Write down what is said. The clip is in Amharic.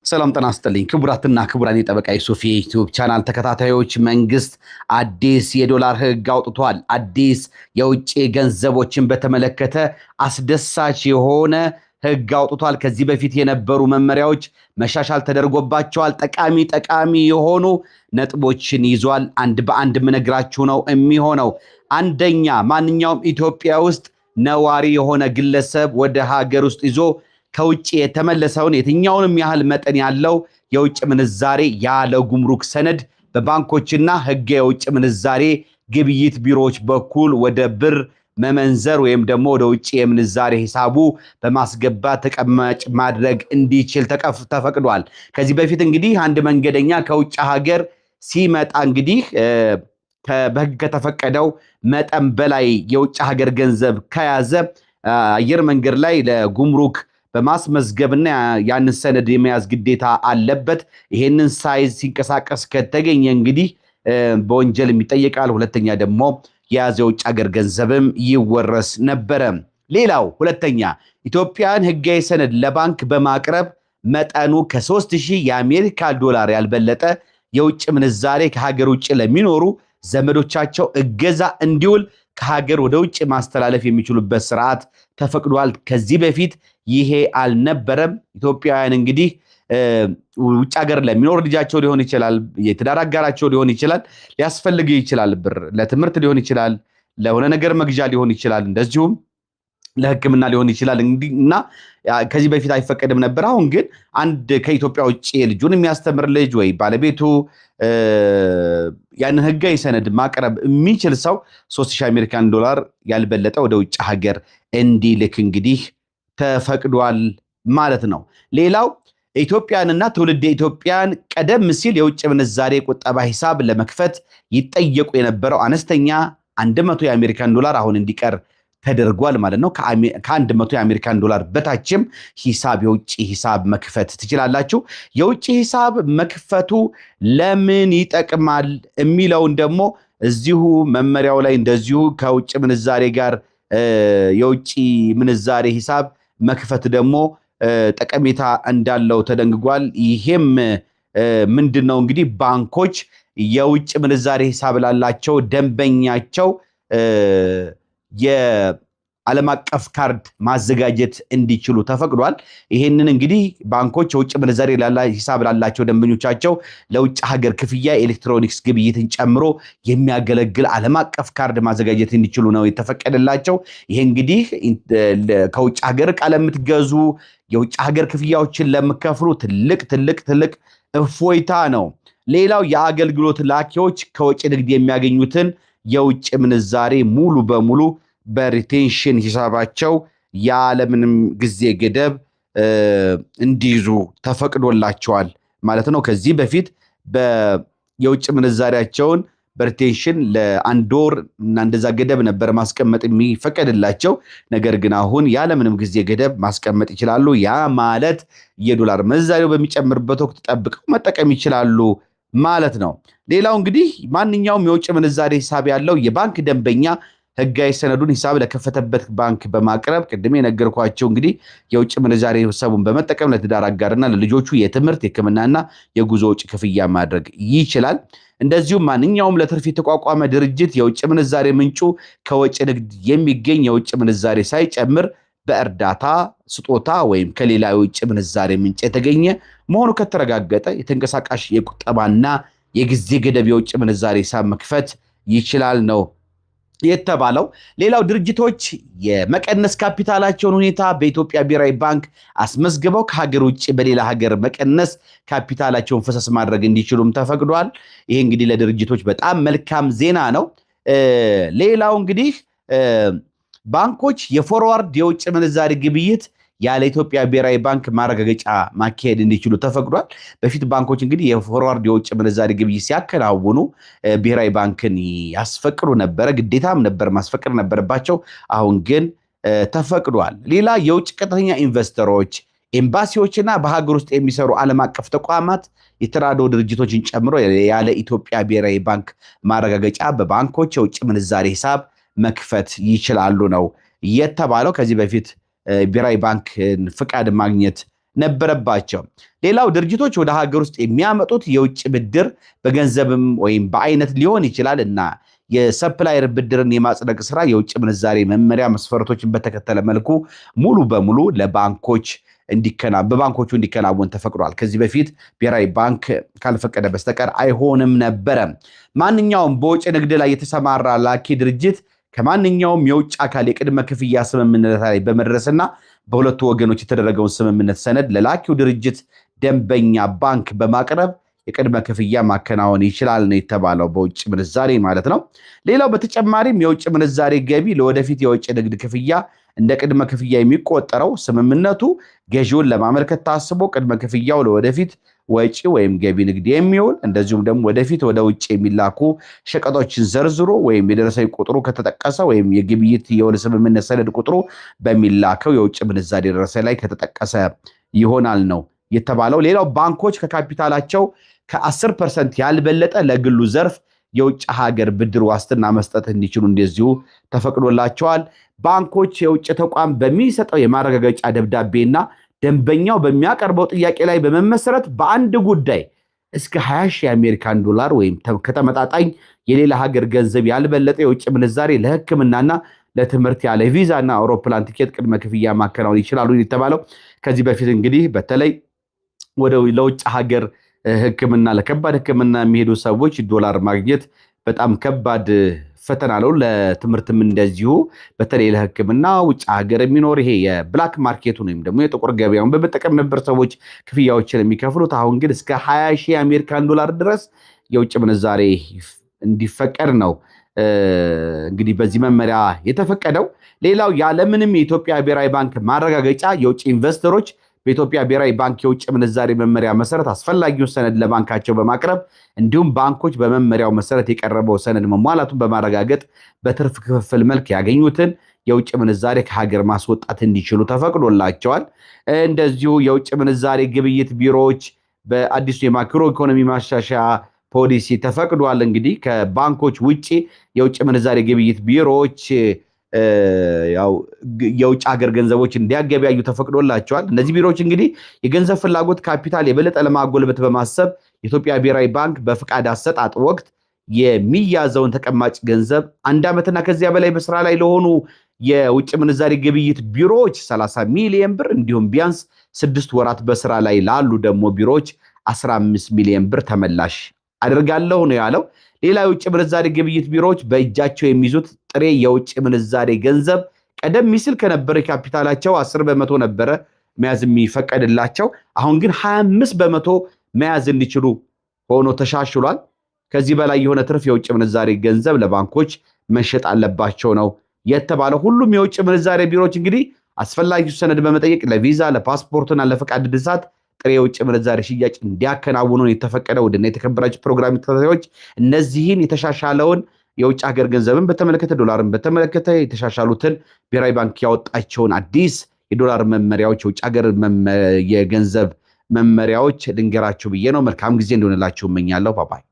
ሰላም ጤና ይስጥልኝ ክቡራትና ክቡራን የጠበቃ ዩሱፍ የዩቲዩብ ቻናል ተከታታዮች፣ መንግስት አዲስ የዶላር ህግ አውጥቷል። አዲስ የውጭ ገንዘቦችን በተመለከተ አስደሳች የሆነ ህግ አውጥቷል። ከዚህ በፊት የነበሩ መመሪያዎች መሻሻል ተደርጎባቸዋል። ጠቃሚ የሆኑ ነጥቦችን ይዟል። አንድ በአንድ ምነግራችሁ ነው የሚሆነው። አንደኛ፣ ማንኛውም ኢትዮጵያ ውስጥ ነዋሪ የሆነ ግለሰብ ወደ ሀገር ውስጥ ይዞ ከውጭ የተመለሰውን የትኛውንም ያህል መጠን ያለው የውጭ ምንዛሬ ያለ ጉምሩክ ሰነድ በባንኮችና ህገ የውጭ ምንዛሬ ግብይት ቢሮዎች በኩል ወደ ብር መመንዘር ወይም ደግሞ ወደ ውጭ የምንዛሬ ሂሳቡ በማስገባት ተቀማጭ ማድረግ እንዲችል ተፈቅዷል። ከዚህ በፊት እንግዲህ አንድ መንገደኛ ከውጭ ሀገር ሲመጣ እንግዲህ በህግ ከተፈቀደው መጠን በላይ የውጭ ሀገር ገንዘብ ከያዘ አየር መንገድ ላይ ለጉምሩክ በማስመዝገብና ያንን ሰነድ የመያዝ ግዴታ አለበት። ይሄንን ሳይዝ ሲንቀሳቀስ ከተገኘ እንግዲህ በወንጀል ይጠየቃል። ሁለተኛ ደግሞ የያዘው የውጭ ሀገር ገንዘብም ይወረስ ነበረ። ሌላው ሁለተኛ፣ ኢትዮጵያን ህጋዊ ሰነድ ለባንክ በማቅረብ መጠኑ ከ3000 የአሜሪካ ዶላር ያልበለጠ የውጭ ምንዛሬ ከሀገር ውጭ ለሚኖሩ ዘመዶቻቸው እገዛ እንዲውል ከሀገር ወደ ውጭ ማስተላለፍ የሚችሉበት ስርዓት ተፈቅዷል። ከዚህ በፊት ይሄ አልነበረም። ኢትዮጵያውያን እንግዲህ ውጭ ሀገር ለሚኖር ልጃቸው ሊሆን ይችላል፣ የትዳር አጋራቸው ሊሆን ይችላል፣ ሊያስፈልግ ይችላል፣ ብር ለትምህርት ሊሆን ይችላል፣ ለሆነ ነገር መግዣ ሊሆን ይችላል፣ እንደዚሁም ለሕክምና ሊሆን ይችላል እና ከዚህ በፊት አይፈቀድም ነበር። አሁን ግን አንድ ከኢትዮጵያ ውጭ ልጁን የሚያስተምር ልጅ ወይ ባለቤቱ ያንን ህጋዊ ሰነድ ማቅረብ የሚችል ሰው 3000 አሜሪካን ዶላር ያልበለጠ ወደ ውጭ ሀገር እንዲልክ እንግዲህ ተፈቅዷል ማለት ነው። ሌላው ኢትዮጵያንና ትውልደ ኢትዮጵያን ቀደም ሲል የውጭ ምንዛሬ ቁጠባ ሂሳብ ለመክፈት ይጠየቁ የነበረው አነስተኛ 100 የአሜሪካን ዶላር አሁን እንዲቀር ተደርጓል ማለት ነው። ከ100 የአሜሪካን ዶላር በታችም የውጭ ሂሳብ መክፈት ትችላላችሁ። የውጭ ሂሳብ መክፈቱ ለምን ይጠቅማል የሚለውን ደግሞ እዚሁ መመሪያው ላይ እንደዚሁ ከውጭ ምንዛሬ ጋር የውጭ ምንዛሬ ሂሳብ መክፈት ደግሞ ጠቀሜታ እንዳለው ተደንግጓል። ይሄም ምንድነው እንግዲህ ባንኮች የውጭ ምንዛሬ ሂሳብ ላላቸው ደንበኛቸው የዓለም አቀፍ ካርድ ማዘጋጀት እንዲችሉ ተፈቅዷል። ይሄንን እንግዲህ ባንኮች የውጭ ምንዛሬ ሂሳብ ላላቸው ደንበኞቻቸው ለውጭ ሀገር ክፍያ ኤሌክትሮኒክስ ግብይትን ጨምሮ የሚያገለግል ዓለም አቀፍ ካርድ ማዘጋጀት እንዲችሉ ነው የተፈቀደላቸው። ይሄ እንግዲህ ከውጭ ሀገር ዕቃ ለምትገዙ የውጭ ሀገር ክፍያዎችን ለምከፍሉ ትልቅ እፎይታ ነው። ሌላው የአገልግሎት ላኪዎች ከውጭ ንግድ የሚያገኙትን የውጭ ምንዛሬ ሙሉ በሙሉ በሪቴንሽን ሂሳባቸው ያለምንም ጊዜ ገደብ እንዲይዙ ተፈቅዶላቸዋል ማለት ነው። ከዚህ በፊት የውጭ ምንዛሪያቸውን በሪቴንሽን ለአንድ ወር እና እንደዛ ገደብ ነበር ማስቀመጥ የሚፈቀድላቸው። ነገር ግን አሁን ያለምንም ጊዜ ገደብ ማስቀመጥ ይችላሉ። ያ ማለት የዶላር ምንዛሬው በሚጨምርበት ወቅት ጠብቀው መጠቀም ይችላሉ ማለት ነው። ሌላው እንግዲህ ማንኛውም የውጭ ምንዛሬ ሂሳብ ያለው የባንክ ደንበኛ ህጋዊ ሰነዱን ሂሳብ ለከፈተበት ባንክ በማቅረብ ቅድም የነገርኳቸው እንግዲህ የውጭ ምንዛሬ ሂሳቡን በመጠቀም ለትዳር አጋርና ለልጆቹ የትምህርት፣ የሕክምናና የጉዞ ወጪ ክፍያ ማድረግ ይችላል። እንደዚሁም ማንኛውም ለትርፍ የተቋቋመ ድርጅት የውጭ ምንዛሬ ምንጩ ከወጪ ንግድ የሚገኝ የውጭ ምንዛሬ ሳይጨምር በእርዳታ ስጦታ ወይም ከሌላ የውጭ ምንዛሬ ምንጭ የተገኘ መሆኑ ከተረጋገጠ የተንቀሳቃሽ የቁጠባና የጊዜ ገደብ የውጭ ምንዛሬ ሂሳብ መክፈት ይችላል ነው የተባለው። ሌላው ድርጅቶች የመቀነስ ካፒታላቸውን ሁኔታ በኢትዮጵያ ብሔራዊ ባንክ አስመዝግበው ከሀገር ውጭ በሌላ ሀገር መቀነስ ካፒታላቸውን ፈሰስ ማድረግ እንዲችሉም ተፈቅዷል። ይሄ እንግዲህ ለድርጅቶች በጣም መልካም ዜና ነው። ሌላው እንግዲህ ባንኮች የፎርዋርድ የውጭ ምንዛሬ ግብይት ያለ ኢትዮጵያ ብሔራዊ ባንክ ማረጋገጫ ማካሄድ እንዲችሉ ተፈቅዷል። በፊት ባንኮች እንግዲህ የፎርዋርድ የውጭ ምንዛሬ ግብይት ሲያከናውኑ ብሔራዊ ባንክን ያስፈቅዱ ነበረ፣ ግዴታም ነበር፣ ማስፈቀድ ነበረባቸው። አሁን ግን ተፈቅዷል። ሌላ የውጭ ቀጥተኛ ኢንቨስተሮች፣ ኤምባሲዎችና በሀገር ውስጥ የሚሰሩ ዓለም አቀፍ ተቋማት የተራድኦ ድርጅቶችን ጨምሮ ያለ ኢትዮጵያ ብሔራዊ ባንክ ማረጋገጫ በባንኮች የውጭ ምንዛሬ ሂሳብ መክፈት ይችላሉ ነው የተባለው። ከዚህ በፊት ብሔራዊ ባንክ ፍቃድ ማግኘት ነበረባቸው። ሌላው ድርጅቶች ወደ ሀገር ውስጥ የሚያመጡት የውጭ ብድር በገንዘብም ወይም በአይነት ሊሆን ይችላል እና የሰፕላየር ብድርን የማጽደቅ ስራ የውጭ ምንዛሬ መመሪያ መስፈርቶችን በተከተለ መልኩ ሙሉ በሙሉ በባንኮቹ እንዲከናወን ተፈቅዷል። ከዚህ በፊት ብሔራዊ ባንክ ካልፈቀደ በስተቀር አይሆንም ነበረ። ማንኛውም በውጭ ንግድ ላይ የተሰማራ ላኪ ድርጅት ከማንኛውም የውጭ አካል የቅድመ ክፍያ ስምምነት ላይ በመድረስና በሁለቱ ወገኖች የተደረገውን ስምምነት ሰነድ ለላኪው ድርጅት ደንበኛ ባንክ በማቅረብ የቅድመ ክፍያ ማከናወን ይችላል ነው የተባለው፣ በውጭ ምንዛሬ ማለት ነው። ሌላው በተጨማሪም የውጭ ምንዛሬ ገቢ ለወደፊት የውጭ ንግድ ክፍያ እንደ ቅድመ ክፍያ የሚቆጠረው ስምምነቱ ገዢውን ለማመልከት ታስቦ ቅድመ ክፍያው ለወደፊት ወጪ ወይም ገቢ ንግድ የሚውል እንደዚሁም ደግሞ ወደፊት ወደ ውጭ የሚላኩ ሸቀጦችን ዘርዝሮ ወይም የደረሰኝ ቁጥሩ ከተጠቀሰ ወይም የግብይት የውል ስምምነት ሰነድ ቁጥሩ በሚላከው የውጭ ምንዛሬ ደረሰኝ ላይ ከተጠቀሰ ይሆናል ነው የተባለው። ሌላው ባንኮች ከካፒታላቸው ከ10% ያልበለጠ ለግሉ ዘርፍ የውጭ ሀገር ብድር ዋስትና መስጠት እንዲችሉ እንደዚሁ ተፈቅዶላቸዋል። ባንኮች የውጭ ተቋም በሚሰጠው የማረጋገጫ ደብዳቤና ደንበኛው በሚያቀርበው ጥያቄ ላይ በመመሰረት በአንድ ጉዳይ እስከ 20,000 የአሜሪካን ዶላር ወይም ከተመጣጣኝ የሌላ ሀገር ገንዘብ ያልበለጠ የውጭ ምንዛሬ ለሕክምናና ለትምህርት ያለ ቪዛና አውሮፕላን ቲኬት ቅድመ ክፍያ ማከናወን ይችላሉ የተባለው። ከዚህ በፊት እንግዲህ በተለይ ለውጭ ሀገር ሕክምና ለከባድ ሕክምና የሚሄዱ ሰዎች ዶላር ማግኘት በጣም ከባድ ፈተና ነው። ለትምህርትም እንደዚሁ በተለይ ለሕክምና ውጭ ሀገር የሚኖር ይሄ የብላክ ማርኬቱን ወይም ደግሞ የጥቁር ገበያውን በመጠቀም ነበር ሰዎች ክፍያዎችን የሚከፍሉት። አሁን ግን እስከ 20,000 የአሜሪካን ዶላር ድረስ የውጭ ምንዛሬ እንዲፈቀድ ነው እንግዲህ በዚህ መመሪያ የተፈቀደው። ሌላው ያለምንም የኢትዮጵያ ብሔራዊ ባንክ ማረጋገጫ የውጭ ኢንቨስተሮች በኢትዮጵያ ብሔራዊ ባንክ የውጭ ምንዛሬ መመሪያ መሰረት አስፈላጊውን ሰነድ ለባንካቸው በማቅረብ እንዲሁም ባንኮች በመመሪያው መሰረት የቀረበው ሰነድ መሟላቱን በማረጋገጥ በትርፍ ክፍፍል መልክ ያገኙትን የውጭ ምንዛሬ ከሀገር ማስወጣት እንዲችሉ ተፈቅዶላቸዋል። እንደዚሁ የውጭ ምንዛሬ ግብይት ቢሮዎች በአዲሱ የማክሮ ኢኮኖሚ ማሻሻያ ፖሊሲ ተፈቅዷል። እንግዲህ ከባንኮች ውጪ የውጭ ምንዛሬ ግብይት ቢሮዎች የውጭ ሀገር ገንዘቦች እንዲያገበያዩ ተፈቅዶላቸዋል። እነዚህ ቢሮዎች እንግዲህ የገንዘብ ፍላጎት ካፒታል የበለጠ ለማጎልበት በማሰብ የኢትዮጵያ ብሔራዊ ባንክ በፍቃድ አሰጣጥ ወቅት የሚያዘውን ተቀማጭ ገንዘብ 1 ዓመትና ከዚያ በላይ በስራ ላይ ለሆኑ የውጭ ምንዛሬ ግብይት ቢሮዎች 30 ሚሊዮን ብር እንዲሁም ቢያንስ 6 ወራት በስራ ላይ ላሉ ደግሞ ቢሮዎች 15 ሚሊዮን ብር ተመላሽ አድርጋለሁ ነው ያለው። ሌላ የውጭ ምንዛሬ ግብይት ቢሮዎች በእጃቸው የሚይዙት ጥሬ የውጭ ምንዛሬ ገንዘብ ቀደም ሲል ከነበረ ካፒታላቸው 10% ነበረ መያዝ የሚፈቀድላቸው። አሁን ግን 25% መያዝ እንዲችሉ ሆኖ ተሻሽሏል። ከዚህ በላይ የሆነ ትርፍ የውጭ ምንዛሬ ገንዘብ ለባንኮች መሸጥ አለባቸው ነው የተባለው። ሁሉም የውጭ ምንዛሬ ቢሮዎች እንግዲህ አስፈላጊው ሰነድ በመጠየቅ ለቪዛ፣ ለፓስፖርትና ለፈቃድ እድሳት ጥሬ የውጭ ምንዛሬ ሽያጭ እንዲያከናውኑ የተፈቀደው። ውድና የተከበራችሁ ፕሮግራም ተከታታዮች እነዚህን የተሻሻለውን የውጭ ሀገር ገንዘብን በተመለከተ ዶላርን በተመለከተ የተሻሻሉትን ብሔራዊ ባንክ ያወጣቸውን አዲስ የዶላር መመሪያዎች የውጭ ሀገር የገንዘብ መመሪያዎች ልንገራችሁ ብዬ ነው። መልካም ጊዜ እንደሆነላችሁ እመኛለሁ። ባባይ